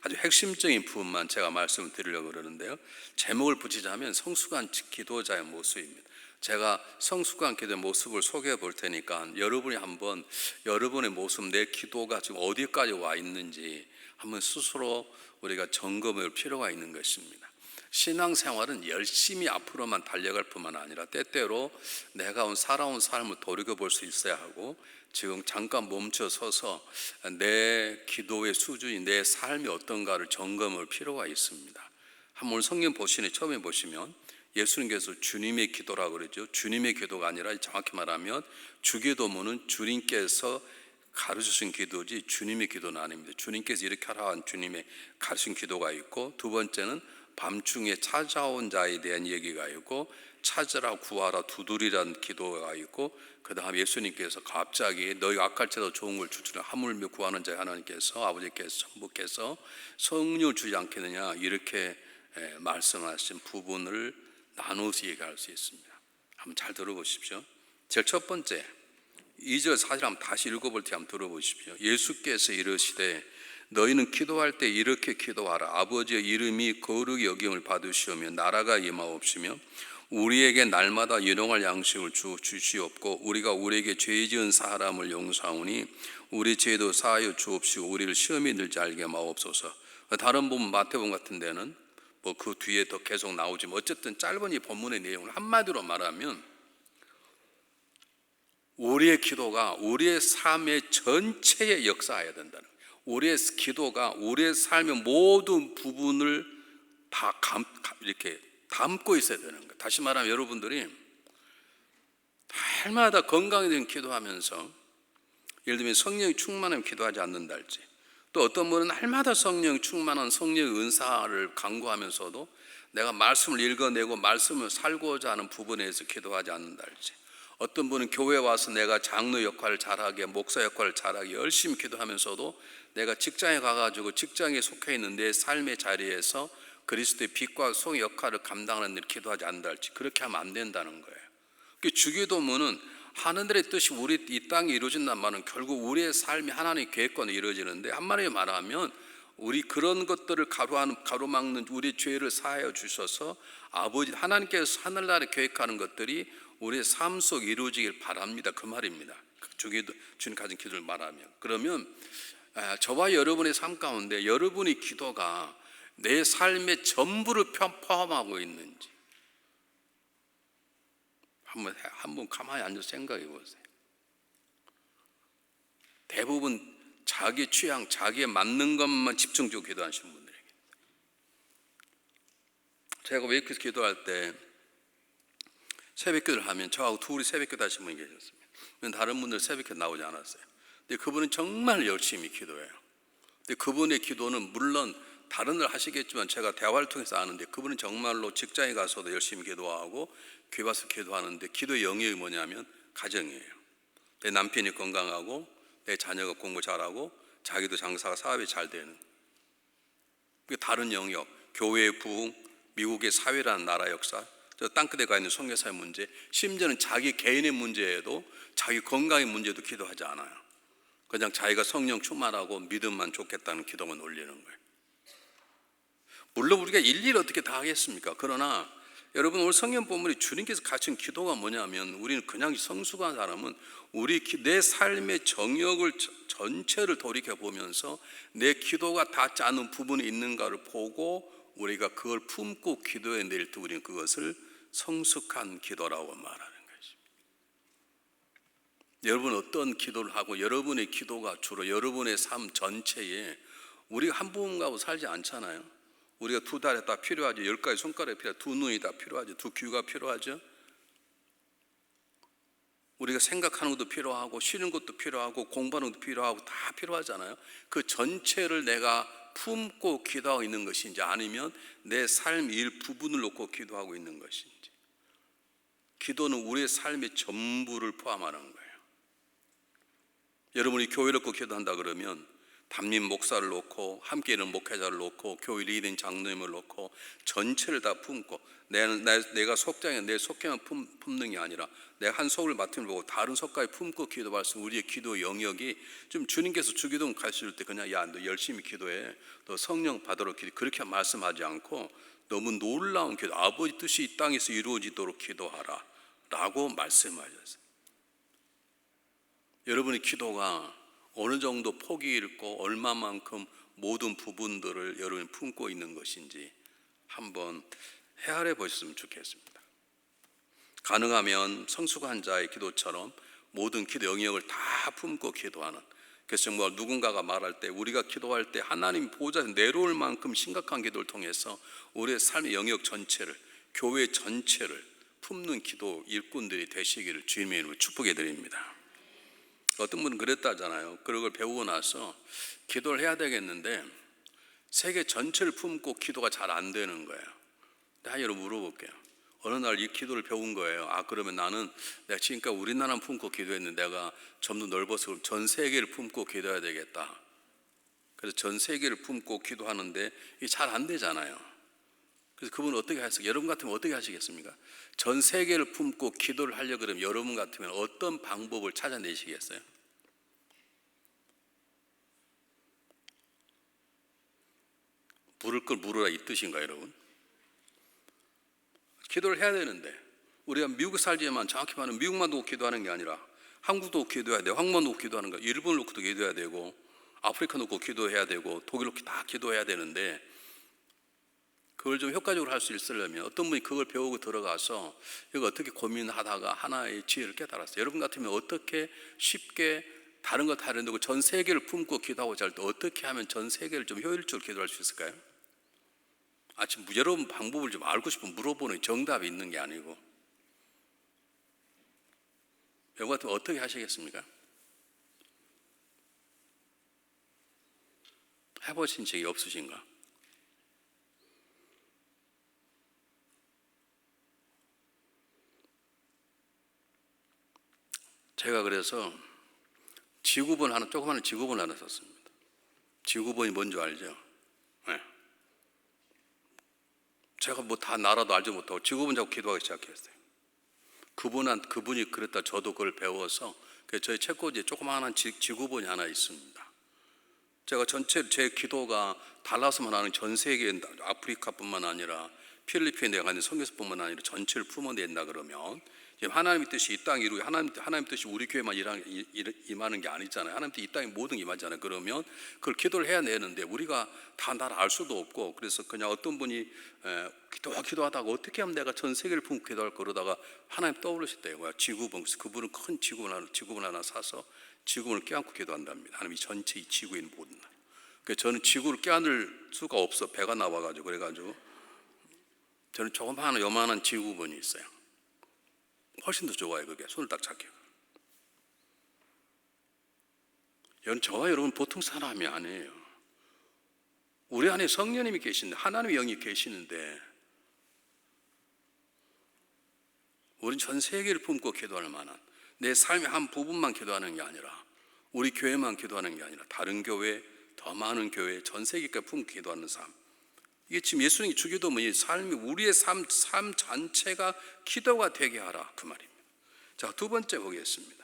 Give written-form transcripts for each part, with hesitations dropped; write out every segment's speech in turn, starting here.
아주 핵심적인 부분만 제가 말씀을 드리려고 그러는데요. 제목을 붙이자면 성숙한 기도자의 모습입니다. 제가 성숙한 기도의 모습을 소개해 볼 테니까 여러분이 한번 여러분의 모습, 내 기도가 지금 어디까지 와 있는지 한번 스스로 우리가 점검할 필요가 있는 것입니다. 신앙생활은 열심히 앞으로만 달려갈 뿐만 아니라 때때로 내가 살아온 삶을 돌이켜볼 수 있어야 하고, 지금 잠깐 멈춰 서서 내 기도의 수준이, 내 삶이 어떤가를 점검할 필요가 있습니다. 한번 성경 보시는 처음에 보시면 예수님께서 주님의 기도라고 그러죠. 주님의 기도가 아니라 정확히 말하면 주기도문은 주님께서 가르치신 기도지 주님의 기도는 아닙니다. 주님께서 이렇게 하라 한 주님의 가르친 기도가 있고, 두 번째는 밤중에 찾아온 자에 대한 얘기가 있고, 찾으라 구하라 두드리라는 기도가 있고, 그 다음에 예수님께서 갑자기 너희 악할지라도 좋은 걸 주시라 하물며 구하는 자에 하나님께서 아버지께서 천부께서 성령을 주지 않겠느냐, 이렇게 말씀하신 부분을 나누어서 얘기할 수 있습니다. 한번 잘 들어보십시오. 제일 첫 번째 2절 사실 한번 다시 읽어볼 때 한번 들어보십시오. 예수께서 이르시되 너희는 기도할 때 이렇게 기도하라. 아버지의 이름이 거룩히 여김을 받으시오며 나라가 임하옵시며 우리에게 날마다 일용할 양식을 주시옵고 우리가 우리에게 죄 지은 사람을 용서하오니 우리 죄도 사하여 주옵시고 우리를 시험에 들지 알게 마옵소서. 다른 부분 마태복음 같은 데는 뭐 그 뒤에 더 계속 나오지만 어쨌든 짧은 이 본문의 내용을 한마디로 말하면 우리의 기도가 우리의 삶의 전체에 역사해야 된다는 거예요. 우리의 기도가 우리의 삶의 모든 부분을 다 이렇게 담고 있어야 되는 거예요. 다시 말하면 여러분들이 날마다 건강에 대한 기도하면서, 예를 들면 성령이 충만하면 기도하지 않는다 할지, 또 어떤 분은 날마다 성령 충만한 성령의 은사를 강구하면서도 내가 말씀을 읽어내고 말씀을 살고자 하는 부분에서 기도하지 않는다 할지, 어떤 분은 교회에 와서 내가 장로 역할을 잘하게, 목사 역할을 잘하게 열심히 기도하면서도 내가 직장에 가가지고 직장에 속해 있는 내 삶의 자리에서 그리스도의 빛과 소의 역할을 감당하는 일을 기도하지 않는다 할지, 그렇게 하면 안 된다는 거예요. 주기도문은 하늘의 뜻이 우리 이 땅에 이루어진다는 말은 결국 우리의 삶이 하나님의 계획과는 이루어지는데, 한마디로 말하면 우리 그런 것들을 가로막는 우리 죄를 사하여 주셔서 아버지 하나님께서 하늘나라에 계획하는 것들이 우리의 삶 속에 이루어지길 바랍니다, 그 말입니다. 주님 가진 기도를 말하면, 그러면 저와 여러분의 삶 가운데 여러분의 기도가 내 삶의 전부를 포함하고 있는지 한번 가만히 앉아서 생각해 보세요. 대부분 자기 취향, 자기에 맞는 것만 집중적으로 기도하시는 분들에게, 제가 웨이크에서 기도할 때 새벽기도를 하면 저하고 둘이 새벽기도 하시는 분이 계셨습니다. 다른 분들 새벽기도 나오지 않았어요. 근데 그분은 정말 열심히 기도해요. 근데 그분의 기도는 물론 다른 일 하시겠지만 제가 대화를 통해서 아는데, 그분은 정말로 직장에 가서도 열심히 기도하고 교회 와서 기도하는데, 기도의 영역이 뭐냐면 가정이에요. 내 남편이 건강하고 내 자녀가 공부 잘하고 자기도 장사가 사업이 잘 되는, 다른 영역, 교회의 부흥, 미국의 사회라는 나라 역사, 저 땅끝에 가 있는 선교사의 문제, 심지어는 자기 개인의 문제에도, 자기 건강의 문제도 기도하지 않아요. 그냥 자기가 성령 충만하고 믿음만 좋겠다는 기도만 올리는 거예요. 물론 우리가 일일이 어떻게 다 하겠습니까? 그러나 여러분, 오늘 성경 본문이 주님께서 가르친 기도가 뭐냐면, 우리는 그냥 성숙한 사람은 내 삶의 정역을 전체를 돌이켜보면서 내 기도가 닿지 않은 부분이 있는가를 보고 우리가 그걸 품고 기도해 낼 때 우리는 그것을 성숙한 기도라고 말하는 것입니다. 여러분 어떤 기도를 하고 여러분의 기도가 주로 여러분의 삶 전체에, 우리가 한 부분 가고 살지 않잖아요. 우리가 두 다리 다 필요하죠. 10가지 손가락이 필요하죠. 두 눈이 다 필요하죠. 두 귀가 필요하죠. 우리가 생각하는 것도 필요하고 쉬는 것도 필요하고 공부하는 것도 필요하고 다 필요하잖아요. 그 전체를 내가 품고 기도하고 있는 것인지, 아니면 내 삶 일부분을 놓고 기도하고 있는 것인지. 기도는 우리의 삶의 전부를 포함하는 거예요. 여러분이 교회를 놓고 기도한다 그러면 담임 목사를 놓고 함께 있는 목회자를 놓고 교회 리딩 장로님을 놓고 전체를 다 품고 내가 속장에 내 속에만 품는 게 아니라 내가 한 속을 맡음을 보고 다른 속까지 품고 기도할 수 우리의 기도 영역이 좀 주님께서 주기도문 가르칠 때 그냥 야 너 열심히 기도해 너 성령 받으러 기도 그렇게 말씀하지 않고 너무 놀라운 기도 아버지 뜻이 이 땅에서 이루어지도록 기도하라 라고 말씀하셨어요. 여러분의 기도가 어느 정도 폭이 있고 얼마만큼 모든 부분들을 여러분이 품고 있는 것인지 한번 헤아려 보셨으면 좋겠습니다. 가능하면 성숙한 자의 기도처럼 모든 기도 영역을 다 품고 기도하는, 그래서 정말 누군가가 말할 때 우리가 기도할 때 하나님 보좌에서 내려올 만큼 심각한 기도를 통해서 우리의 삶의 영역 전체를 교회 전체를 품는 기도 일꾼들이 되시기를 주님의 이름으로 축복해 드립니다. 어떤 분은 그랬다잖아요. 그런 걸 배우고 나서 기도를 해야 되겠는데 세계 전체를 품고 기도가 잘 안 되는 거예요. 근데 여러분 물어볼게요. 어느 날 이 기도를 배운 거예요. 그러면 나는 내가 지금까지 우리나라만 품고 기도했는데 내가 좀 더 넓어서 그럼 전 세계를 품고 기도해야 되겠다. 그래서 전 세계를 품고 기도하는데 이게 잘 안 되잖아요. 그래서 그분은 어떻게 하셨어요? 여러분 같으면 어떻게 하시겠습니까? 전 세계를 품고 기도를 하려고 그러면 여러분 같으면 어떤 방법을 찾아내시겠어요? 물을 걸 물으라 이 뜻인가요, 여러분? 기도를 해야 되는데 우리가 미국에 살지만 정확히 말하면 미국만 놓고 기도하는 게 아니라 한국도 놓고 기도해야 돼요. 한국만 놓고 기도하는 거, 일본을 놓고도 기도해야 되고 아프리카 놓고 기도해야 되고 독일 놓고 다 기도해야 되는데 그걸 좀 효과적으로 할 수 있으려면 어떤 분이 그걸 배우고 들어가서 이거 어떻게 고민하다가 하나의 지혜를 깨달았어요. 여러분 같으면 어떻게 쉽게 다른 거 다른 데고 전 세계를 품고 기도하고자 할 때 어떻게 하면 전 세계를 좀 효율적으로 기도할 수 있을까요? 지금 여러분 방법을 좀 알고 싶으면 물어보는 정답이 있는 게 아니고 여러분 같으면 어떻게 하시겠습니까? 해보신 적이 없으신가? 제가 그래서 지구본 하나, 조그마한 지구본 하나 썼습니다. 지구본이 뭔지 알죠? 네. 제가 뭐 다 나라도 알지 못하고 지구본 잡고 기도하기 시작했어요. 그분이 그랬다 저도 그걸 배워서 저희 책꽂이에 조그마한 지구본이 하나 있습니다. 제가 전체 제 기도가 달라스만 하는 전 세계 아프리카뿐만 아니라 필리핀에 내가 있는 성교사뿐만 아니라 전체를 품어낸다 그러면 지금 하나님의 뜻이 이 땅에 이루고 하나님의 뜻이 우리 교회만 임하는 게 아니잖아요. 하나님의 뜻이 이 땅에 모든 게 임하잖아요. 그러면 그걸 기도를 해야 되는데 우리가 다 나를 알 수도 없고 그래서 그냥 어떤 분이 기도하다가 어떻게 하면 내가 전 세계를 품고 기도할 그러다가 하나님 떠오르셨대요. 지구본. 그래서 그분은 큰 지구본 하나 사서 지구본을 껴안고 기도한답니다. 하나님 이 전체 이 지구에 있는 모든 날. 그래서 저는 지구를 껴안을 수가 없어. 배가 나와가지고 그래가지고 저는 조그마한 요만한 지구본이 있어요. 훨씬 더 좋아요. 그게 손을 딱 잡혀. 저와 여러분 보통 사람이 아니에요. 우리 안에 성령님이 계시는데 하나님의 영이 계시는데 우린 전 세계를 품고 기도할 만한 내 삶의 한 부분만 기도하는 게 아니라 우리 교회만 기도하는 게 아니라 다른 교회, 더 많은 교회, 전 세계까지 품고 기도하는 삶. 이게 지금 예수님이 주기도문이 삶이 우리의 삶 전체가 기도가 되게 하라 그 말입니다. 자, 두 번째 보겠습니다.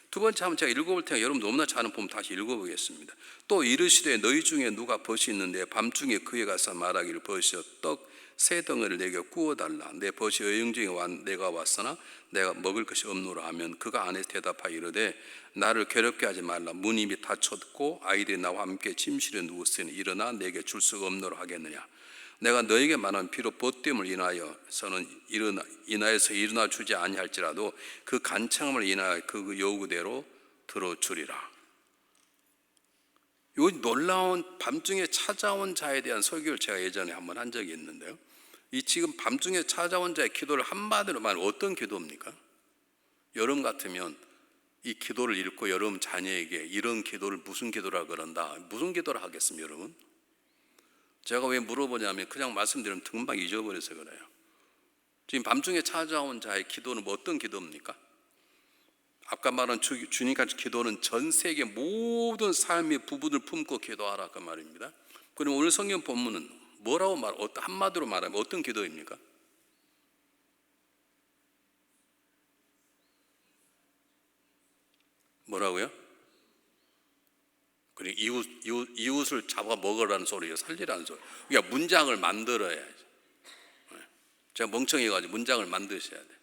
두 번째 한번 제가 읽어볼 테니까 여러분 너무나 잘 아는 부분 다시 읽어보겠습니다. 또 이르시되 너희 중에 누가 벗이 있는데 밤중에 그에 가서 말하기를 벗이여 떡 세 덩어리를 내게 구워달라. 내 벗이 여행중에 내가 왔으나 내가 먹을 것이 없노라 하면 그가 안에서 대답하여 이르되 나를 괴롭게 하지 말라. 문이 이미 닫혔고 아이들이 나와 함께 침실에 누웠으니 일어나 내게 줄 수가 없노라 하겠느냐. 내가 너에게 말한 비록 벗됨을 인하여서 일어나 주지 아니할지라도 그 간청함을 인하여 그 요구대로 들어주리라. 이 놀라운 밤중에 찾아온 자에 대한 설교를 제가 예전에 한번 한 적이 있는데요. 이 지금 밤중에 찾아온 자의 기도를 한마디로 말하면 어떤 기도입니까? 여러분 같으면 이 기도를 읽고 여러분 자녀에게 이런 기도를 무슨 기도라 그런다. 무슨 기도라 하겠습니까, 여러분? 제가 왜 물어보냐면 그냥 말씀드리면 금방 잊어버려서 그래요. 지금 밤중에 찾아온 자의 기도는 뭐 어떤 기도입니까? 아까 말한 주님같이 기도는 전 세계 모든 삶의 부분을 품고 기도하라 그 말입니다. 그럼 오늘 성경 본문은 뭐라고 한마디로 말하면 어떤 기도입니까? 뭐라고요? 그리고 이웃을 잡아 먹으라는 소리예요. 살리라는 소리. 그러니까 문장을 만들어야죠. 제가 멍청해가지고 문장을 만드셔야 돼.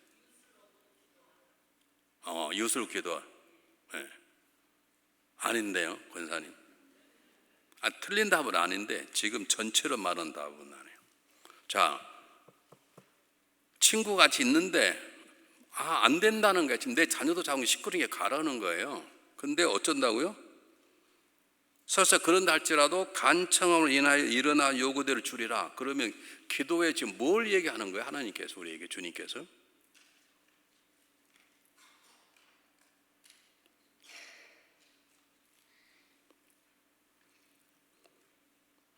이웃을 기도하. 네. 아닌데요, 권사님. 틀린 답은 아닌데 지금 전체로 말한 답은 아니에요. 자, 친구같이 있는데 안 된다는 거예요. 지금 내 자녀도 자꾸 시끄러게 가라는 거예요. 근데 어쩐다고요? 설사 그런다 할지라도 간청함을 인하여 일어나 요구대로 줄이라. 그러면 기도에 지금 뭘 얘기하는 거예요? 하나님께서 우리에게, 주님께서.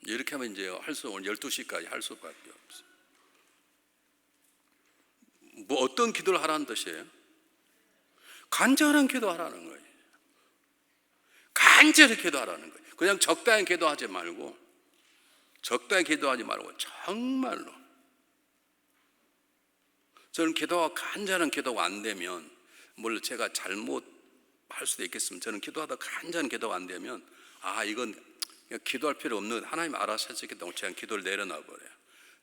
이렇게 하면 이제 오늘 12시까지 할 수밖에 없어요. 뭐 어떤 기도를 하라는 뜻이에요? 간절한 기도하라는 거예요. 간절히 기도하라는 거예요. 그냥 적당히 기도하지 말고 정말로. 저는 기도가 간절한 기도가 안 되면, 물론 제가 잘못할 수도 있겠지만 저는 기도하다 간절한 기도가 안 되면 이건 그냥 기도할 필요 없는, 하나님 알아서 하시겠다고 제가 기도를 내려놔 버려요.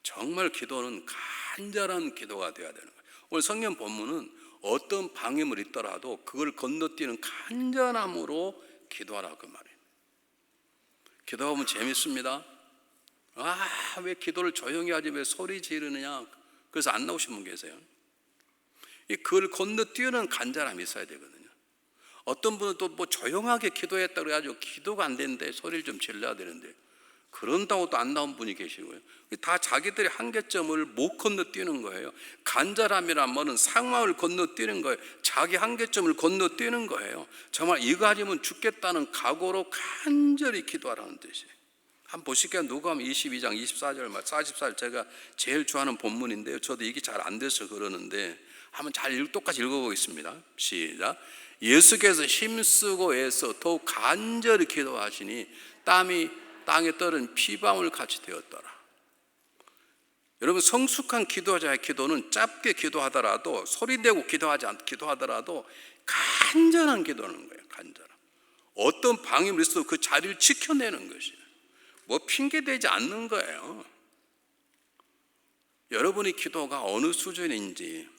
정말 기도는 간절한 기도가 되어야 되는 거예요. 오늘 성경 본문은 어떤 방임을 있더라도 그걸 건너뛰는 간절함으로 기도하라 그 말이에요. 기도하면 재밌습니다. 왜 기도를 조용히 하지 왜 소리 지르느냐. 그래서 안 나오신 분 계세요. 그걸 건너뛰는 간절함이 있어야 되거든요. 어떤 분은 또 뭐 조용하게 기도했다 그래가지고 기도가 안 되는데 소리를 좀 질러야 되는데 그런다고 또 안 나온 분이 계시고요. 다 자기들의 한계점을 못 건너뛰는 거예요. 간절함이란 말은 상황을 건너뛰는 거예요. 자기 한계점을 건너뛰는 거예요. 정말 이거 아니면 죽겠다는 각오로 간절히 기도하라는 뜻이에요. 한번 보실게요. 누가복음 22장 24절 말 44절 제가 제일 좋아하는 본문인데요. 저도 이게 잘 안 돼서 그러는데 한번 똑같이 읽어보겠습니다. 시작. 예수께서 힘쓰고 애써 더욱 간절히 기도하시니 땀이 땅에 떨은 피방울 같이 되었더라. 여러분, 성숙한 기도자의 기도는 짧게 기도하더라도 소리내고 기도하더라도 간절한 기도하는 거예요. 간절함. 어떤 방임을 있어도 그 자리를 지켜내는 것이에요. 뭐 핑계대지 않는 거예요. 여러분의 기도가 어느 수준인지,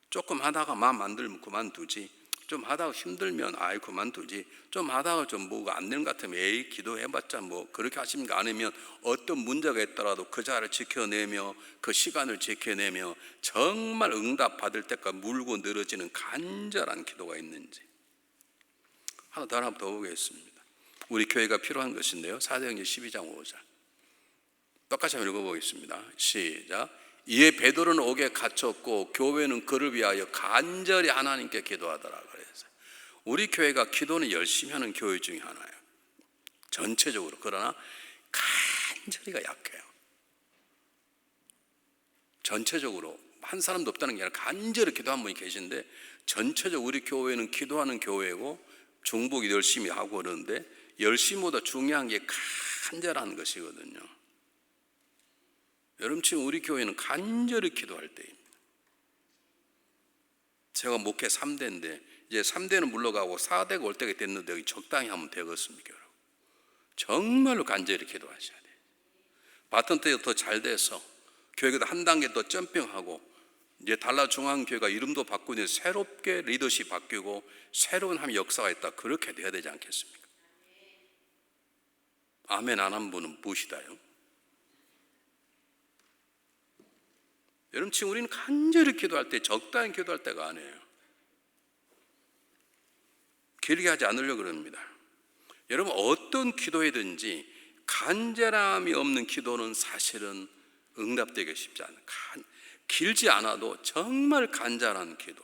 조금 하다가 마음 안 들면 그만두지, 좀 하다가 힘들면 그만두지, 좀 하다가 좀 뭐가 안 되는 것 같으면 기도해봤자 뭐 그렇게 하십니까? 아니면 어떤 문제가 있더라도 그 자리를 지켜내며 그 시간을 지켜내며 정말 응답 받을 때까지 물고 늘어지는 간절한 기도가 있는지. 하나 더 보겠습니다. 우리 교회가 필요한 것인데요. 사도행전 12장 5절 똑같이 한번 읽어보겠습니다. 시작. 이에 베드로는 옥에 갇혔고 교회는 그를 위하여 간절히 하나님께 기도하더라. 그래서 우리 교회가 기도는 열심히 하는 교회 중에 하나예요. 전체적으로. 그러나 간절히가 약해요. 전체적으로 한 사람도 없다는 게 아니라 간절히 기도하는 분이 계신데, 전체적으로 우리 교회는 기도하는 교회고 중보기 열심히 하고 그러는데 열심보다 중요한 게 간절한 것이거든요. 여러분, 지금 우리 교회는 간절히 기도할 때입니다. 제가 목회 3대인데 이제 3대는 물러가고 4대가 올 때가 됐는데 여기 적당히 하면 되겠습니까? 여러분, 정말로 간절히 기도하셔야 돼요. 바톤 때가 더 잘 돼서 교회가 한 단계 더 점핑하고 이제 달라중앙교회가 이름도 바꾸니 새롭게 리더십 바뀌고 새로운 한 역사가 있다. 그렇게 돼야 되지 않겠습니까? 아멘 안 한 분은 무엇이다요? 여러분, 지금 우리는 간절히 기도할 때 적당히 기도할 때가 아니에요. 길게 하지 않으려고 그럽니다. 여러분, 어떤 기도이든지 간절함이 없는 기도는 사실은 응답되기 쉽지 않아요. 길지 않아도 정말 간절한 기도.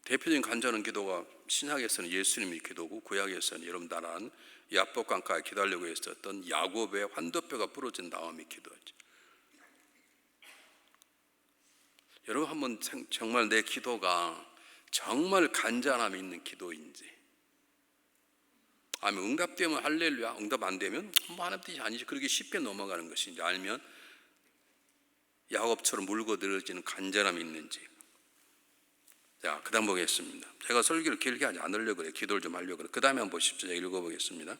대표적인 간절한 기도가 신약에서는 예수님의 기도고, 구약에서는 여러분 나란 야복강가에 기도하려고 했었던 야곱의 환도뼈가 부러진 다음의 기도였죠. 여러분 한번 정말 내 기도가 정말 간절함이 있는 기도인지, 아니면 응답되면 할렐루야, 응답 안 되면 뭐 하나님 뜻이 아니지 그렇게 쉽게 넘어가는 것인지, 아니면 야곱처럼 물고 늘어지는 간절함이 있는지. 자, 그 다음 보겠습니다. 제가 설교를 길게 하지 않으려고 그래요. 기도를 좀 하려고 그래요. 그 다음에 한번 보십시오. 제가 읽어보겠습니다.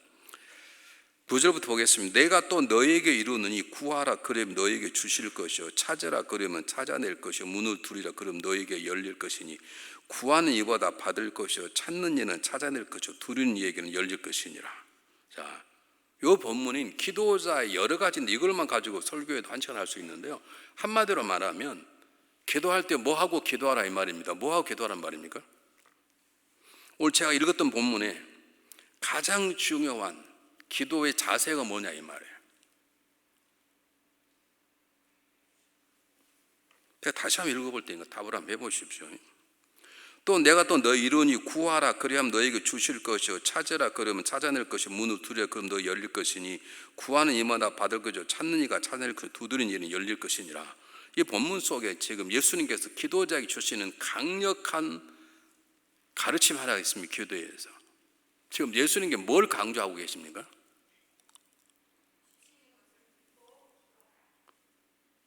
9절부터 보겠습니다. 내가 또 너에게 이루느니 구하라 그러면 너에게 주실 것이요 찾으라 그러면 찾아낼 것이요 문을 두리라 그러면 너에게 열릴 것이니 구하는 이보다 받을 것이요 찾는 이는 찾아낼 것이요 두리는 이에게는 열릴 것이니라. 자, 이 본문인 기도자의 여러 가지인데 이걸만 가지고 설교에도 한 시간 할 수 있는데요. 한마디로 말하면 기도할 때 뭐하고 기도하라 이 말입니다. 뭐하고 기도하란 말입니까? 오늘 제가 읽었던 본문에 가장 중요한 기도의 자세가 뭐냐 이 말이에요. 제가 다시 한번 읽어볼 테니까 답을 한번 해보십시오. 또 내가 또 너 이루니 구하라 그리하면 너에게 주실 것이요 찾으라 그러면 찾아낼 것이요 문을 두드려 그러면 너 열릴 것이니 구하는 이마다 받을 것이요 찾는 이가 찾아낼 것이요 두드리는 이는 열릴 것이니라. 이 본문 속에 지금 예수님께서 기도자에게 주시는 강력한 가르침 하나가 있습니다. 기도에서 지금 예수님께 뭘 강조하고 계십니까?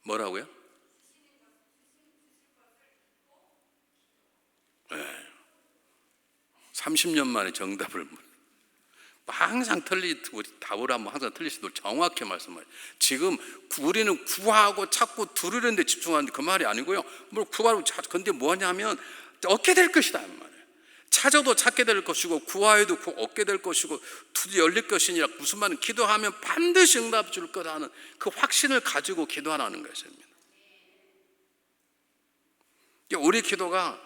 뭐라고요? 네. 30년 만에 정답을 항상 우리 답을 하면 항상 틀릴 수도 정확히 말씀하세요. 지금 우리는 구하고 찾고 두르는 데 집중하는데 그 말이 아니고요. 뭘 구하고 찾고 근데 뭐냐면 얻게 될 것이다 말이에요. 찾아도 찾게 될 것이고 구하여도 얻게 될 것이고 두드려 열릴 것이니라. 무슨 말은 기도하면 반드시 응답 줄 거라는 그 확신을 가지고 기도하라는 것입니다. 우리 기도가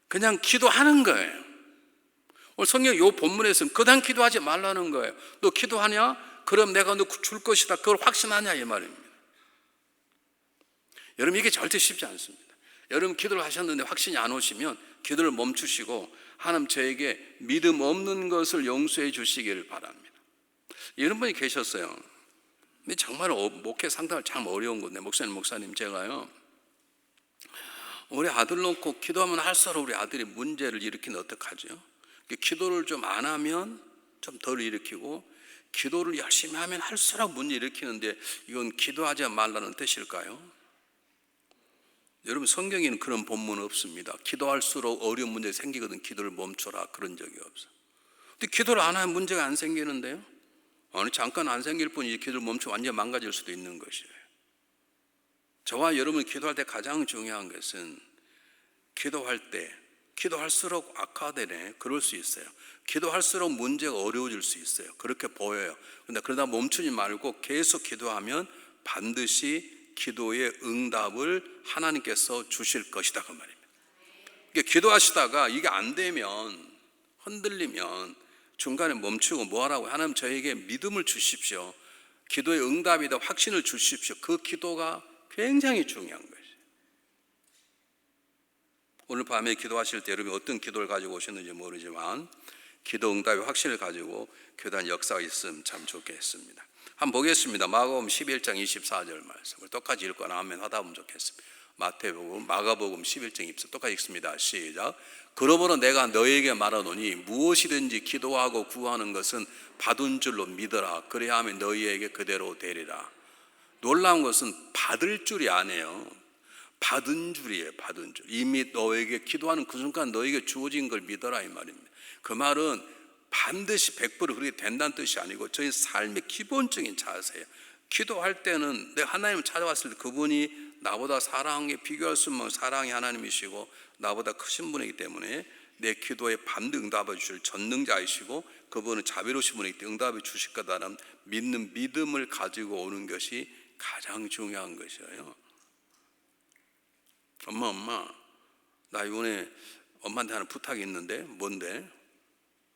그냥 기도하는 거예요. 오늘 성경 이 본문에서는 그냥 기도하지 말라는 거예요. 너 기도하냐? 그럼 내가 너 줄 것이다. 그걸 확신하냐 이 말입니다. 여러분 이게 절대 쉽지 않습니다. 여러분 기도를 하셨는데 확신이 안 오시면 기도를 멈추시고 하나님 저에게 믿음 없는 것을 용서해 주시기를 바랍니다. 이런 분이 계셨어요. 근데 정말 목회 상담을 참 어려운 건데 목사님 제가요 우리 아들 놓고 기도하면 할수록 우리 아들이 문제를 일으키면 어떡하죠? 기도를 좀 안 하면 좀 덜 일으키고 기도를 열심히 하면 할수록 문제 일으키는데 이건 기도하지 말라는 뜻일까요? 여러분 성경에는 그런 본문 없습니다. 기도할수록 어려운 문제 생기거든 기도를 멈춰라 그런 적이 없어. 근데 기도를 안 하면 문제가 안 생기는데요. 아니 잠깐 안 생길 뿐이지 기도를 멈추면 완전히 망가질 수도 있는 것이에요. 저와 여러분이 기도할 때 가장 중요한 것은 기도할 때 기도할수록 악화되네 그럴 수 있어요. 기도할수록 문제가 어려워질 수 있어요. 그렇게 보여요. 그런데 그러다 멈추지 말고 계속 기도하면 반드시 기도의 응답을 하나님께서 주실 것이다 그 말입니다. 그러니까 기도하시다가 이게 안 되면 흔들리면 중간에 멈추고 뭐 하라고 하나님 저에게 믿음을 주십시오. 기도의 응답이다 확신을 주십시오. 그 기도가 굉장히 중요한 것이에요. 오늘 밤에 기도하실 때 여러분이 어떤 기도를 가지고 오셨는지 모르지만 기도 응답의 확신을 가지고 교단 역사가 있으면 참 좋겠습니다. 한번 보겠습니다. 마가복음 11장 24절 말씀을 똑같이 읽고 나면 하다 보면 좋겠습니다. 마태복음, 마가복음 11장 24절 똑같이 읽습니다. 시작. 그러므로 내가 너에게 말하노니 무엇이든지 기도하고 구하는 것은 받은 줄로 믿어라. 그래야 하면 너희에게 그대로 되리라. 놀라운 것은 받을 줄이 아니에요. 받은 줄이에요. 받은 줄. 이미 너에게 기도하는 그 순간 너에게 주어진 걸 믿어라 이 말입니다. 그 말은 반드시 100% 그렇게 된다는 뜻이 아니고 저희 삶의 기본적인 자세예요. 기도할 때는 내가 하나님을 찾아왔을 때 그분이 나보다 사랑에 비교할 수 없는 사랑의 하나님이시고 나보다 크신 분이기 때문에 내 기도에 반드시 응답해 주실 전능자이시고 그분은 자비로우신 분이기 때문에 응답해 주실 거다라는 믿는 믿음을 가지고 오는 것이 가장 중요한 것이에요. 엄마 나 이번에 엄마한테 하는 부탁이 있는데 뭔데?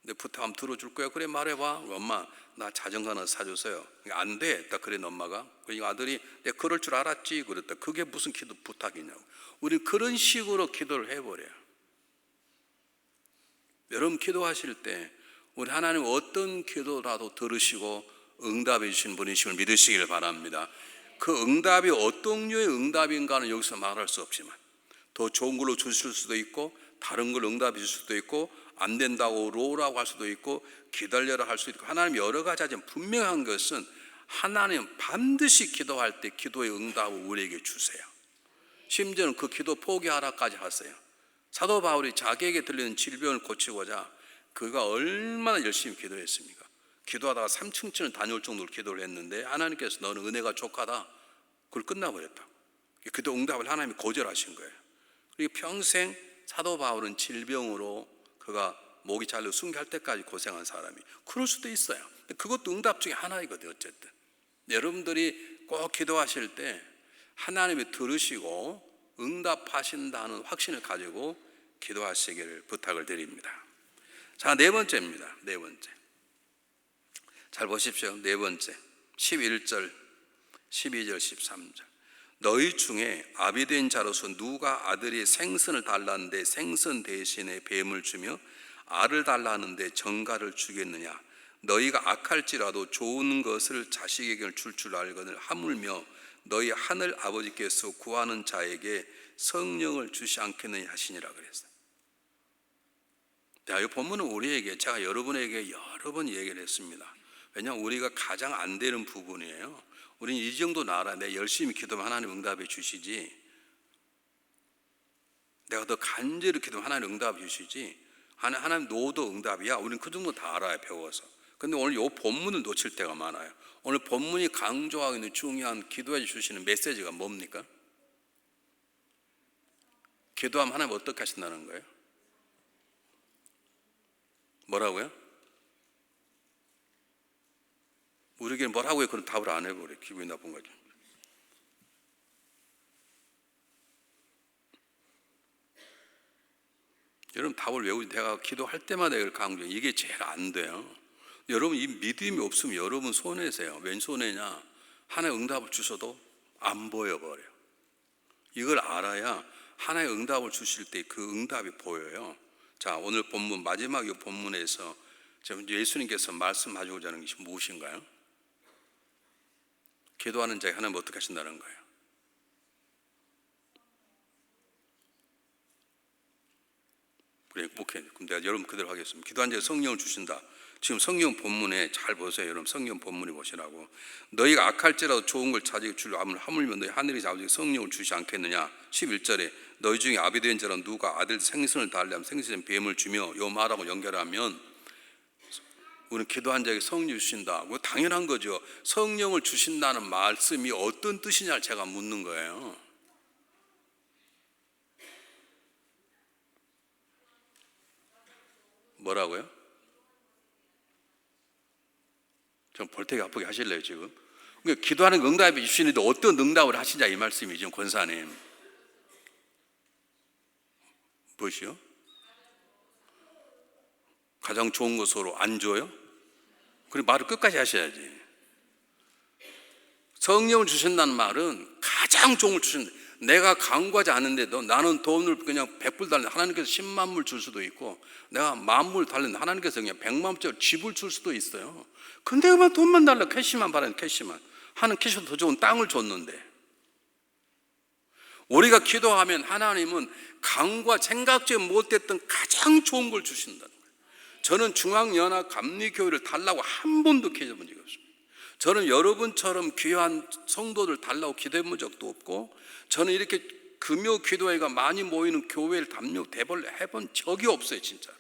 내 부탁 한번 들어줄 거야? 그래 말해봐. 엄마 나 자전거 하나 사줬어요. 안 돼. 딱 그래 엄마가. 그러니까 아들이 내가 그럴 줄 알았지 그랬다. 그게 무슨 기도 부탁이냐고. 우리 그런 식으로 기도를 해버려요. 여러분 기도하실 때 우리 하나님 어떤 기도라도 들으시고 응답해 주신 분이심을 믿으시길 바랍니다. 그 응답이 어떤 류의 응답인가는 여기서 말할 수 없지만 더 좋은 걸로 주실 수도 있고, 다른 걸 응답해 줄 수도 있고, 안 된다고 로라고 할 수도 있고, 기다려라 할 수도 있고, 하나님 여러 가지 하지만 분명한 것은 하나님 반드시 기도할 때 기도의 응답을 우리에게 주세요. 심지어는 그 기도 포기하라까지 하세요. 사도 바울이 자기에게 들리는 질병을 고치고자 그가 얼마나 열심히 기도했습니까? 기도하다가 3층쯤을 다녀올 정도로 기도를 했는데 하나님께서 너는 은혜가 족하다, 그걸 끝나버렸다. 기도 응답을 하나님이 거절하신 거예요. 그리고 평생 사도 바울은 질병으로 그가 목이 잘려 순교할 때까지 고생한 사람이, 그럴 수도 있어요. 근데 그것도 응답 중에 하나이거든요. 어쨌든 여러분들이 꼭 기도하실 때 하나님이 들으시고 응답하신다는 확신을 가지고 기도하시기를 부탁을 드립니다. 자, 네 번째입니다. 네 번째. 잘 보십시오. 네 번째. 11절, 12절, 13절. 너희 중에 아비된 자로서 누가 아들이 생선을 달라는데 생선 대신에 뱀을 주며 알을 달라는데 정갈을 주겠느냐? 너희가 악할지라도 좋은 것을 자식에게 줄 알거늘 하물며 너희 하늘 아버지께서 구하는 자에게 성령을 주시 않겠느냐 하시니라 그랬어요. 자, 이 본문은 우리에게, 제가 여러분에게 여러 번 얘기를 했습니다. 왜냐하면 우리가 가장 안 되는 부분이에요. 우리는 이 정도는 알아. 내가 열심히 기도하면 하나님 응답해 주시지, 내가 더 간절히 기도하면 하나님 응답해 주시지, 하나님 노도 응답이야. 우리는 그 정도 다 알아요, 배워서. 근데 오늘 이 본문을 놓칠 때가 많아요. 오늘 본문이 강조하고 있는 중요한 기도해 주시는 메시지가 뭡니까? 기도하면 하나님 어떻게 하신다는 거예요? 뭐라고요? 우리에게 뭐라고 해? 그런 답을 안 해버려. 기분이 나쁜 거죠. 여러분 답을 외우지, 내가 기도할 때마다 이걸 강조해. 이게 제일 안 돼요. 여러분 이 믿음이 없으면 여러분 손해세요. 웬 손해냐? 하나의 응답을 주셔도 안 보여버려. 이걸 알아야 하나의 응답을 주실 때 그 응답이 보여요. 자, 오늘 본문 마지막 이 본문에서 예수님께서 말씀하시고자 하는 것이 무엇인가요? 기도하는 자에게 하나님 어떻게 하신다는 거예요? 그래, 오케이. 그럼 내가 여러분 그대로 하겠습니다. 기도한 자에게 성령을 주신다. 지금 성경 본문에 잘 보세요. 여러분 성경 본문이 보시라고. 너희가 악할지라도 좋은 걸 자식에게 주려 하물며 너희 하늘의 아버지께 성령을 주시 않겠느냐. 11절에 너희 중에 아비된 자는 누가 아들 생선을 달라면 생선에 뱀을 주며, 요 말하고 연결하면 우리는 기도한 자에게 성령 주신다. 당연한 거죠. 성령을 주신다는 말씀이 어떤 뜻이냐를 제가 묻는 거예요. 뭐라고요? 좀 볼테기 아프게 하실래요 지금? 그러니까 기도하는 응답이 주시는데 어떤 응답을 하시냐 이 말씀이죠. 권사님 무엇이요? 가장 좋은 것으로 안 줘요? 그리고 말을 끝까지 하셔야지. 성령을 주신다는 말은 가장 좋은 걸 주신다. 내가 강구하지 않는데도 나는 돈을 그냥 100불 달래 하나님께서 10만 불 줄 수도 있고, 내가 10,000불 달래 하나님께서 그냥 100만 불짜리 집을 줄 수도 있어요. 근데 그만 돈만 달라, 캐시만 바라는 캐시만 하는, 캐시보다 더 좋은 땅을 줬는데, 우리가 기도하면 하나님은 강과 생각지 못했던 가장 좋은 걸 주신다는 거예요. 저는 중앙연합 감리교회를 달라고 한 번도 기도해본 적이 없습니다. 저는 여러분처럼 귀한 성도들 달라고 기도해본 적도 없고, 저는 이렇게 금요 기도회가 많이 모이는 교회를 해본 적이 없어요, 진짜로.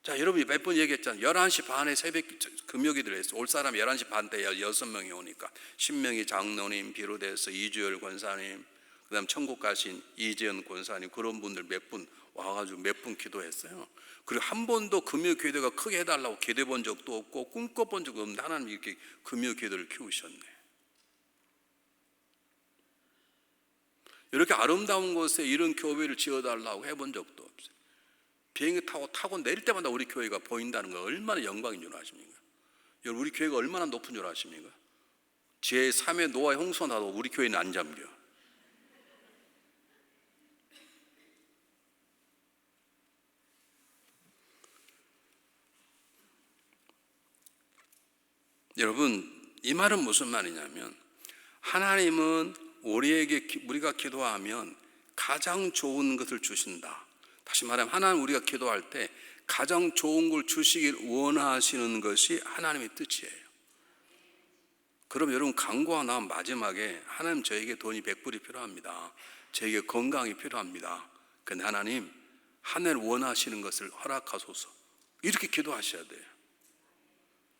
자, 여러분이 몇 번 얘기했잖아요. 11시 반에 새벽 금요 기도를 했어요. 올 사람 11시 반 때 6명이 오니까 신명희 장로님 비롯해서 이주열 권사님, 그 다음 천국 가신 이재현 권사님, 그런 분들 몇 분 와가지고 몇 분 기도했어요. 그리고 한 번도 금요 기도가 크게 해달라고 기도해 본 적도 없고 꿈꿔본 적도 없는데 하나님이 이렇게 금요 기도를 키우셨네. 이렇게 아름다운 곳에 이런 교회를 지어달라고 해본 적도 없어요. 비행기 타고 내릴 때마다 우리 교회가 보인다는 거 얼마나 영광인 줄 아십니까? 여러분 우리 교회가 얼마나 높은 줄 아십니까? 제3의 노아의 홍수가 나도 우리 교회는 안 잠겨. 여러분 이 말은 무슨 말이냐면, 하나님은 우리가 기도하면 가장 좋은 것을 주신다. 다시 말하면 하나님 우리가 기도할 때 가장 좋은 걸 주시길 원하시는 것이 하나님의 뜻이에요. 그럼 여러분 간구하나 마지막에 하나님 저에게 돈이 100불이 필요합니다. 저에게 건강이 필요합니다. 근데 하나님 하늘 원하시는 것을 허락하소서. 이렇게 기도하셔야 돼요.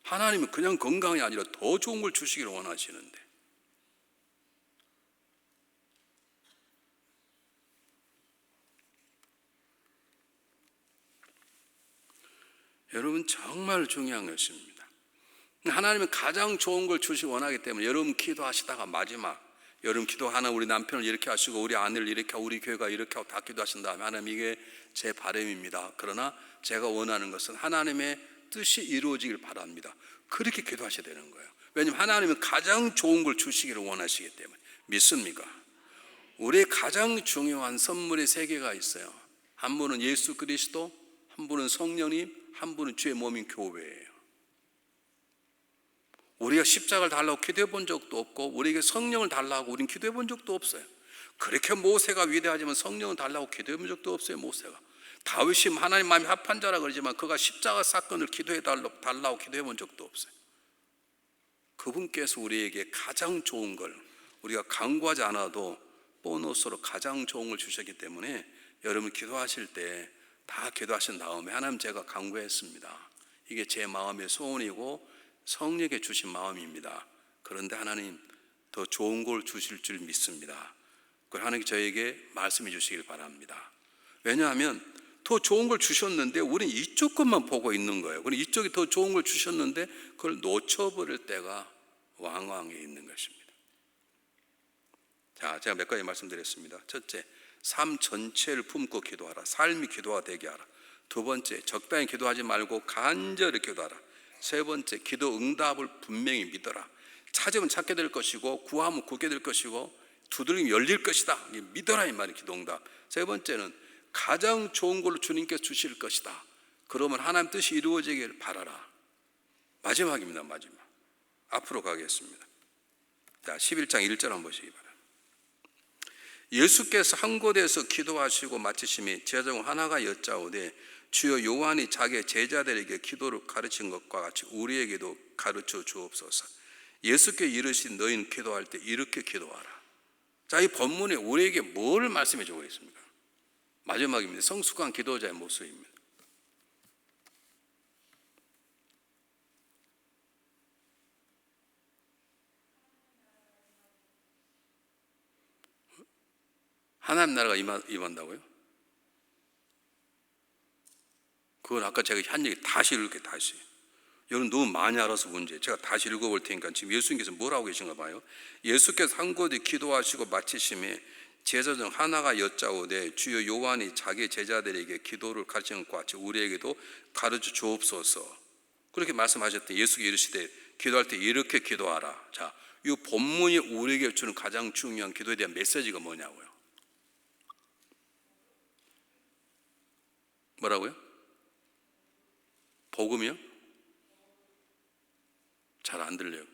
하나님은 그냥 건강이 아니라 더 좋은 걸 주시기를 원하시는데 여러분 정말 중요한 것입니다. 하나님은 가장 좋은 걸 주시기 원하기 때문에 여러분 기도하시다가 마지막 여러분 기도하나 우리 남편을 이렇게 하시고 우리 아내를 이렇게 하고 우리 교회가 이렇게 하고 다 기도하신 다음에 하나님 이게 제 바람입니다. 그러나 제가 원하는 것은 하나님의 뜻이 이루어지길 바랍니다. 그렇게 기도하셔야 되는 거예요. 왜냐하면 하나님은 가장 좋은 걸 주시기를 원하시기 때문에. 믿습니까? 우리의 가장 중요한 선물의 세 개가 있어요. 한 분은 예수 그리스도, 한 분은 성령님, 한 분은 주의 몸인 교회예요. 우리가 십자가를 달라고 기도해 본 적도 없고 우리에게 성령을 달라고 우리는 기도해 본 적도 없어요. 그렇게 모세가 위대하지만 성령을 달라고 기도해 본 적도 없어요. 모세가 다윗이 하나님 마음이 합한 자라 그러지만 그가 십자가 사건을 기도해 달라고 기도해 본 적도 없어요. 그분께서 우리에게 가장 좋은 걸 우리가 간구하지 않아도 보너스로 가장 좋은 걸 주셨기 때문에 여러분 기도하실 때 다 기도하신 다음에 하나님 제가 간구했습니다. 이게 제 마음의 소원이고 성령께 주신 마음입니다. 그런데 하나님 더 좋은 걸 주실 줄 믿습니다. 그걸 하나님 저에게 말씀해 주시길 바랍니다. 왜냐하면 더 좋은 걸 주셨는데 우리는 이쪽 것만 보고 있는 거예요. 그럼 이쪽이 더 좋은 걸 주셨는데 그걸 놓쳐버릴 때가 왕왕에 있는 것입니다. 자, 제가 몇 가지 말씀드렸습니다. 첫째, 삶 전체를 품고 기도하라. 삶이 기도가 되게 하라. 두 번째, 적당히 기도하지 말고 간절히 기도하라. 세 번째, 기도 응답을 분명히 믿어라. 찾으면 찾게 될 것이고 구하면 구하게 될 것이고 두드리면 열릴 것이다. 믿어라 이 말이 기도 응답. 세 번째는 가장 좋은 걸로 주님께서 주실 것이다. 그러면 하나님 뜻이 이루어지길 바라라. 마지막입니다. 마지막. 앞으로 가겠습니다. 자, 11장 1절 한번 보시기 바랍니다. 예수께서 한 곳에서 기도하시고 마치심이 제자 중 하나가 여짜오되 주여 요한이 자기의 제자들에게 기도를 가르친 것과 같이 우리에게도 가르쳐 주옵소서. 예수께 이르신 너희는 기도할 때 이렇게 기도하라. 자, 이 본문에 우리에게 뭘 말씀해 주고 있습니까? 마지막입니다. 성숙한 기도자의 모습입니다. 하나님 나라가 임한다고요? 그건 아까 제가 한 얘기 다시 읽을게 다시. 여러분 너무 많이 알아서 문제. 제가 다시 읽어볼 테니까 지금 예수님께서 뭐라고 계신가 봐요. 예수께서 한 곳에 기도하시고 마치심에 제자 중 하나가 여짜오되 주여 요한이 자기 제자들에게 기도를 가르치는 것과 같이 우리에게도 가르쳐 주옵소서. 그렇게 말씀하셨더니 예수께 이르시되 기도할 때 이렇게 기도하라. 자, 이 본문이 우리에게 주는 가장 중요한 기도에 대한 메시지가 뭐냐고요? 뭐라고요? 복음이요? 잘 안 들려요.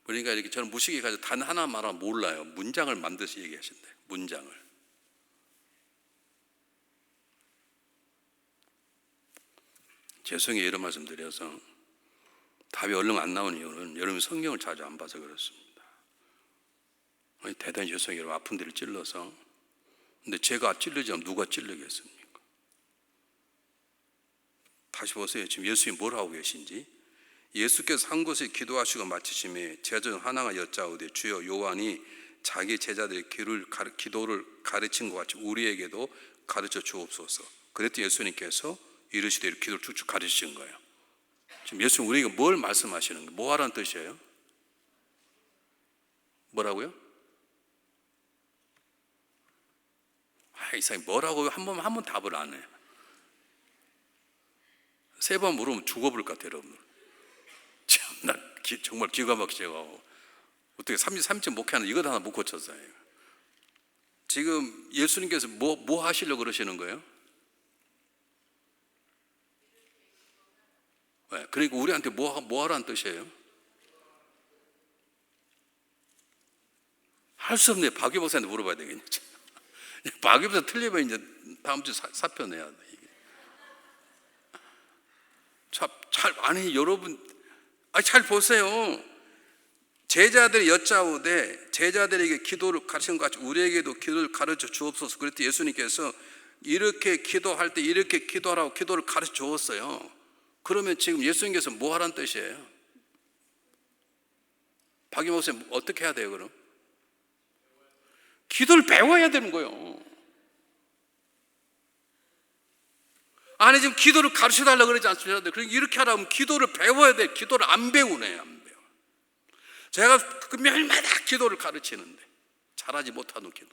그러니까 이렇게 저는 무식해 가지고 단 하나 말하면 몰라요. 문장을 만드시 얘기하신대. 문장을. 죄송해요. 이런 말씀 드려서 답이 얼른 안 나오는 이유는 여러분 성경을 자주 안 봐서 그렇습니다. 대단히 죄송해요. 여러분 아픈 데를 찔러서. 근데 제가 찔르지 않으면 누가 찔르겠습니까? 다시 보세요. 지금 예수님이 뭘 하고 계신지. 예수께서 한 곳에 기도하시고 마치심에 제자 중 하나가 여짜오되 주여 요한이 자기 제자들의 기도를 가르친 것 같이 우리에게도 가르쳐 주옵소서. 그랬더니 예수님께서 이르시되 이렇게 기도를 쭉쭉 가르치신 거예요. 지금 예수님 우리에게 뭘 말씀하시는 거예요? 뭐 하라는 뜻이에요? 뭐라고요? 이 사람이 뭐라고 한 번 답을 안 해요. 세 번 물으면 죽어버릴 것 같아요, 여러분. 참나 정말 기가 막히죠. 어떻게 3층 목회하는 이거 하나 못 고쳤어요. 지금 예수님께서 뭐 하시려고 그러시는 거예요? 왜? 그러니까 우리한테 뭐 하라는 뜻이에요? 할 수 없네. 박 목사한테 물어봐야 되겠네. 박 목사 틀리면 이제 다음 주 사표 내야 돼. 아니 여러분, 잘 보세요. 제자들이 여짜오되 제자들에게 기도를 가르치는 것 같이 우리에게도 기도를 가르쳐 주옵소서. 그랬더니 예수님께서 이렇게 기도할 때 이렇게 기도하라고 기도를 가르쳐 주었어요. 그러면 지금 예수님께서 뭐 하라는 뜻이에요? 박이 목사님 어떻게 해야 돼요 그럼? 기도를 배워야 되는 거예요. 아니 지금 기도를 가르쳐달라고 그러지 않습니까? 그러니까 이렇게 하라면 기도를 배워야 돼. 기도를 안 배우네. 안 배워. 제가 그 매일마다 기도를 가르치는데 잘하지 못하는 기도.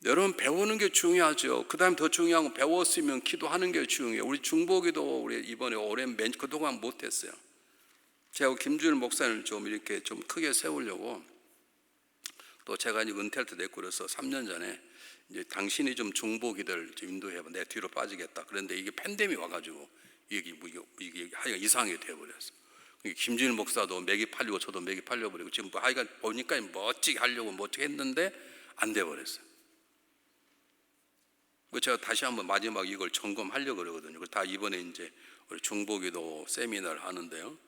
여러분 배우는 게 중요하죠. 그 다음에 더 중요한 건 배웠으면 기도하는 게 중요해요. 우리 중보기도 우리 이번에 오랜 그동안 못했어요. 제가 김준일 목사님을 좀 이렇게 좀 크게 세우려고 또 제가 이제 은퇴할 때 됐고 그래서 3년 전에 이제 당신이 좀 중보기들 좀 인도해봐. 내 뒤로 빠지겠다. 그런데 이게 팬데믹 와가지고 이게 하여간 이상하게 되어버렸어. 김준일 목사도 맥이 팔리고 저도 맥이 팔려버리고 지금 하여간 보니까 멋지게 하려고 멋지게 했는데 안 돼버렸어요. 제가 다시 한번 마지막 이걸 점검하려고 그러거든요. 다 이번에 이제 우리 중보기도 세미나를 하는데요.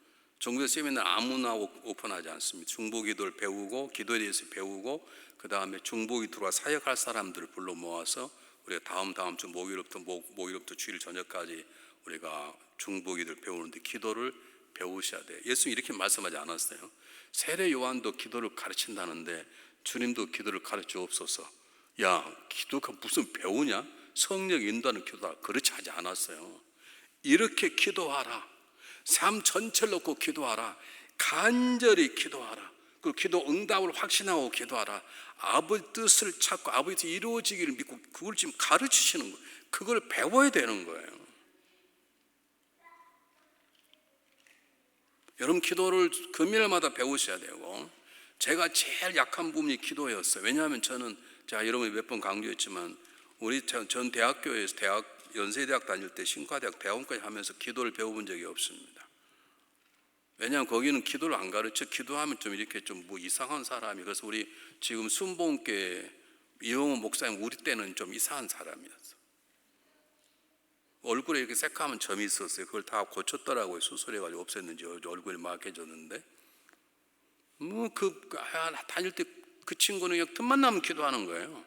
중보기도 세미나는 아무나 오픈하지 않습니다. 중보기도를 배우고 기도에 대해서 배우고 그 다음에 중보기도와 사역할 사람들을 불러 모아서 우리가 다음 주 목요일부터 주일 저녁까지 우리가 중보기도를 배우는데 기도를 배우셔야 돼요. 예수님 이렇게 말씀하지 않았어요. 세례 요한도 기도를 가르친다는데 주님도 기도를 가르쳐 주옵소서. 야, 기도가 무슨 배우냐? 성령 인도하는 기도다. 그렇지 하지 않았어요. 이렇게 기도하라. 삶 전체를 놓고 기도하라. 간절히 기도하라. 그리고 기도 응답을 확신하고 기도하라. 아버지 뜻을 찾고 아버지 뜻이 이루어지기를 믿고 그걸 지금 가르치시는 거예요. 그걸 배워야 되는 거예요. 여러분 기도를 금요일마다 배우셔야 되고 제가 제일 약한 부분이 기도였어요. 왜냐하면 저는 제가 여러분이 몇 번 강조했지만 우리 전 대학교에서 연세대학 다닐 때 신과대학 대학원까지 하면서 기도를 배워본 적이 없습니다. 왜냐하면 거기는 기도를 안 가르쳐. 기도하면 좀 이렇게 좀 뭐 이상한 사람이. 그래서 우리 지금 순복음교회 이용호 목사님 우리 때는 좀 이상한 사람이었어. 얼굴에 이렇게 새까만 점이 있었어요. 그걸 다 고쳤더라고요. 수술해가지고 없앴는지 얼굴이 막해졌는데 다닐 때 그 친구는 그냥 틈만 나면 기도하는 거예요.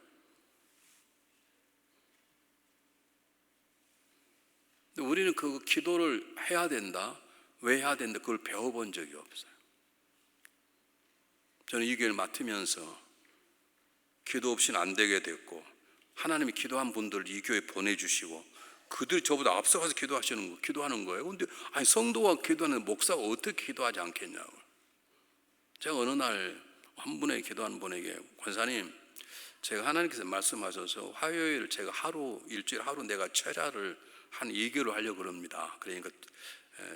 근데 우리는 그 기도를 해야 된다. 왜 해야 된다. 그걸 배워본 적이 없어요. 저는 이 교회를 맡으면서 기도 없이는 안 되게 됐고 하나님이 기도한 분들을 이 교회에 보내주시고 그들이 저보다 앞서가서 기도하는 거예요. 근데 성도가 기도하는 목사가 어떻게 기도하지 않겠냐고. 제가 어느 날 한 분에게 기도하는 분에게 권사님 제가 하나님께서 말씀하셔서 화요일 제가 일주일 하루 내가 철야를 한 2개월 하려고 합니다. 그러니까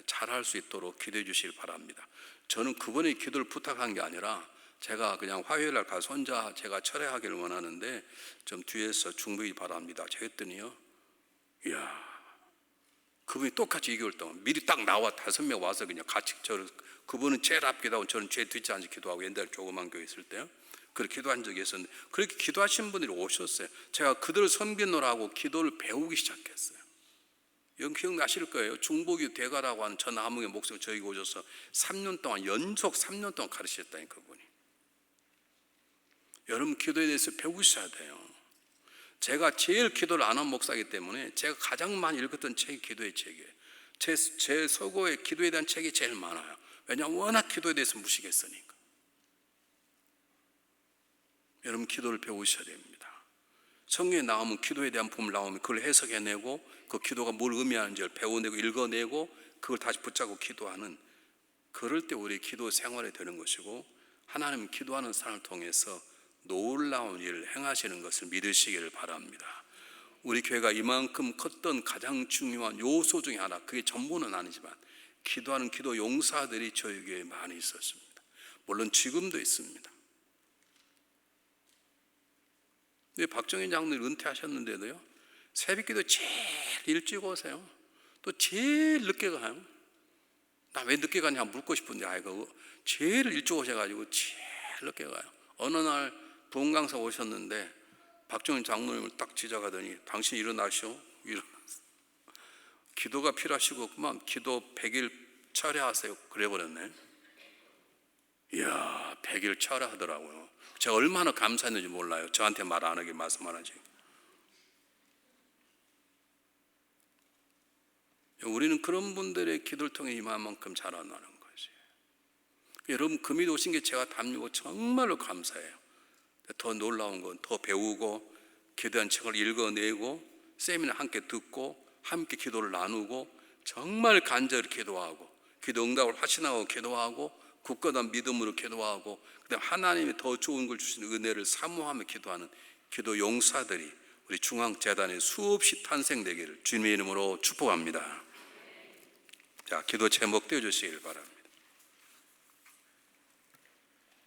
잘할 수 있도록 기도해 주시길 바랍니다. 저는 그분의 기도를 부탁한 게 아니라 제가 그냥 화요일 날 가서 혼자 제가 철야하기를 원하는데 좀 뒤에서 중보기 바랍니다. 제가 했더니요. 이야. 그분이 똑같이 2개월 동안 미리 딱 나와 5명 와서 그냥 같이 그분은 제일 앞 기도하고 저는 제일 뒷에 앉아 기도하고 옛날에 조그만 교회 있을 때요. 그렇게 기도한 적이 있었는데 그렇게 기도하신 분들이 오셨어요. 제가 그들을 섬기느라고 기도를 배우기 시작했어요. 여러분 기억나실 거예요. 중보기 대가라고 하는 전 남흥의 목사가 저희 오셔서 3년 동안 연속 3년 동안 가르치셨다니 그분이. 여러분 기도에 대해서 배우셔야 돼요. 제가 제일 기도를 안 한 목사이기 때문에 제가 가장 많이 읽었던 책이 기도의 책이에요. 제 서고에 기도에 대한 책이 제일 많아요. 왜냐하면 워낙 기도에 대해서 무시했으니까. 여러분 기도를 배우셔야 됩니다. 성경에 나오면 기도에 대한 부분을 나오면 그걸 해석해내고 그 기도가 뭘 의미하는지를 배워내고 읽어내고 그걸 다시 붙잡고 기도하는 그럴 때 우리 기도 생활이 되는 것이고 하나님 기도하는 사람을 통해서 놀라운 일을 행하시는 것을 믿으시기를 바랍니다. 우리 교회가 이만큼 컸던 가장 중요한 요소 중에 하나, 그게 전부는 아니지만 기도하는 기도 용사들이 저희 교회에 많이 있었습니다. 물론 지금도 있습니다. 박정희 장로님 은퇴하셨는데도요, 새벽기도 제일 일찍 오세요. 또 제일 늦게 가요. 나 왜 늦게 가냐 묻고 싶은데 아이고 제일 일찍 오셔가지고 제일 늦게 가요. 어느 날 부흥 강사 오셨는데 박정희 장로님을 딱 지적하더니 당신 일어나시오. 일어났어. 기도가 필요하시고 그만 기도 100일 철회하세요. 그래버렸네. 이야 100일 철회하더라고요. 제가 얼마나 감사했는지 몰라요. 저한테 말 안 하게 말씀 안 하지. 우리는 그런 분들의 기도를 통해 이만한 만큼 자라나는 거지. 여러분 금이 오신 게 제가 담요 정말로 감사해요. 더 놀라운 건 더 배우고 기도한 책을 읽어내고 세미나 함께 듣고 함께 기도를 나누고 정말 간절히 기도하고 기도 응답을 확신하고 기도하고 굳건한 믿음으로 기도하고 그다음 하나님이 더 좋은 걸 주시는 은혜를 사모하며 기도하는 기도 용사들이 우리 중앙재단에 수없이 탄생되기를 주님의 이름으로 축복합니다. 자, 기도 제목 띄워주시길 바랍니다.